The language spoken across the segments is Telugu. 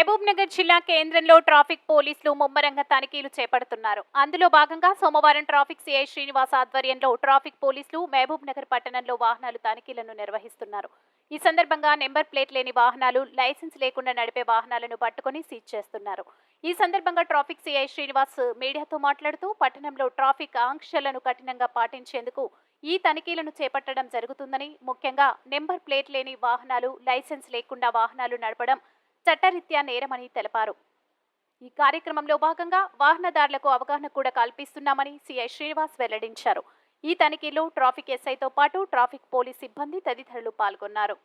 మహబూబ్నగర్ జిల్లా కేంద్రంలో ట్రాఫిక్ పోలీసులు ముమ్మరంగా తనిఖీలు చేపడుతున్నారు. అందులో భాగంగా సోమవారం ట్రాఫిక్ సిఐ శ్రీనివాస్ ఆధ్వర్యంలో ట్రాఫిక్ పోలీసులు మహబూబ్నగర్ పట్టణంలో వాహనాలు తనిఖీలను నిర్వహిస్తున్నారు. ఈ సందర్భంగా నెంబర్ ప్లేట్ లేని వాహనాలు, లైసెన్స్ లేకుండా నడిపే వాహనాలను పట్టుకుని సీజ్ చేస్తున్నారు. ఈ సందర్భంగా ట్రాఫిక్ సిఐ శ్రీనివాస్ మీడియాతో మాట్లాడుతూ పట్టణంలో ట్రాఫిక్ ఆంక్షలను కఠినంగా పాటించేందుకు ఈ తనిఖీలను చేపట్టడం జరుగుతుందని, ముఖ్యంగా నెంబర్ ప్లేట్ లేని వాహనాలు, లైసెన్స్ లేకుండా వాహనాలు నడపడం చట్టరీత్యా నేరమని తెలిపారు. ఈ కార్యక్రమంలో భాగంగా వాహనదారులకు అవగాహన కూడా కల్పిస్తున్నామని సిఐ శ్రీనివాస్ వెల్లడించారు. ఈ తనిఖీలో ట్రాఫిక్ ఎస్ఐతో పాటు ట్రాఫిక్ పోలీస్ సిబ్బంది తదితరులు పాల్గొన్నారు.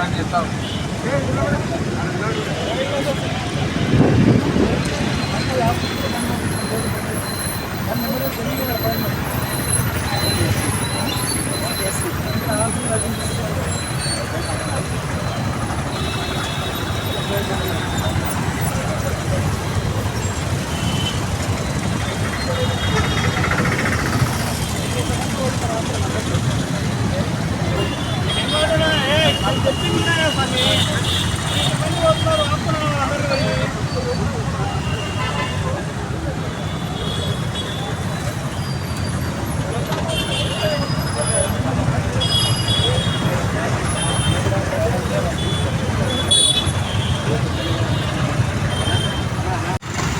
అందరు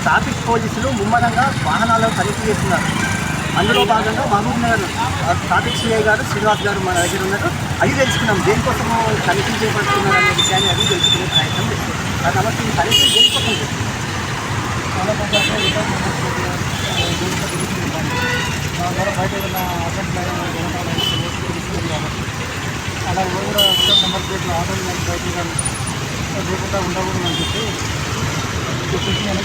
ట్రాఫిక్ పోలీసులు ముమ్మరంగా వాహనాలను తనిఖీ చేస్తున్నారు. అందులో భాగంగా మహబూబ్నగర్ ట్రాఫిక్ సిఐ గారు శ్రీనివాస్ గారు మన దగ్గర ఉన్నారు. అది తెలుసుకున్నాం, దేనికోసము తనిఖీ చేపడుతున్నారు అనే విషయాన్ని అది తెలుసుకునే ప్రయత్నం చేస్తాం. కాబట్టి ఈ తనిఖీ దేనికోసం బయట ఏదైనా అలా కూడా నెంబర్ ప్లేట్లు ఆటోలు కానీ బయట కానీ లేకుండా ఉండకూడదని చెప్పి చేస్తున్నాం.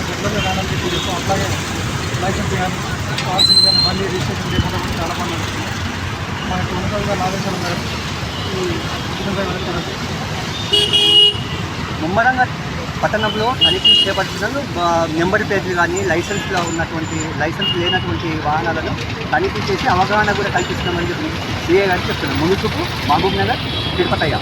రెగ్యులర్గా రానని చెప్పి చెప్తాం. అట్లాగే లైసెన్స్ కానీ పార్సింగ్ కానీ బండి రిజిస్ట్రేషన్ లేకుండా కూడా చాలా మంది నడుస్తున్నాం. మనకి ఉన్నతంగా ఆదేశాల మేరకు ఈ విధంగా వెళ్తున్నది. ముమ్మరంగా పట్టణంలో తనిఖీ చేపడుతున్నారు. నెంబర్ ప్లేట్లు కానీ లైసెన్స్ లేనటువంటి వాహనాలను తనిఖీ చేసి అవగాహన కూడా కల్పిస్తున్నామని చెప్పి సిఐ గారు చెప్తున్నారు. మునుచుకు మహబూబ్నగర్ తిరుపతయ్య.